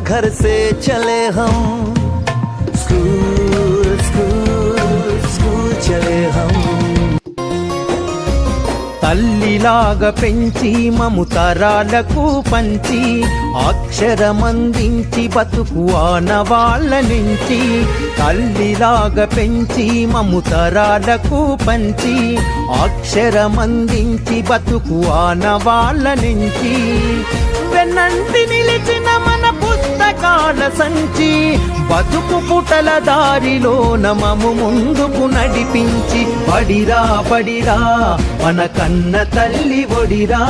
घर से चले हम स्कूल स्कूल स्कूल चले हम తల్లిలాగా పెంచి మము తరాలకు పంచి అక్షరమందించి బతుకు ఆనవాళ్ళ నుంచి తల్లిలాగా పెంచి మము తరాలకు పంచి అక్షరమందించి బతుకు ఆనవాళ్ళ నుంచి వెన్నంటి నిలిచిన మన పుస్తకాల సంచి బతుకు పుటల దారిలో నమము ముందుకు నడిపించి బడిరా బడిరా మన కన్న తల్లి ఒడిరా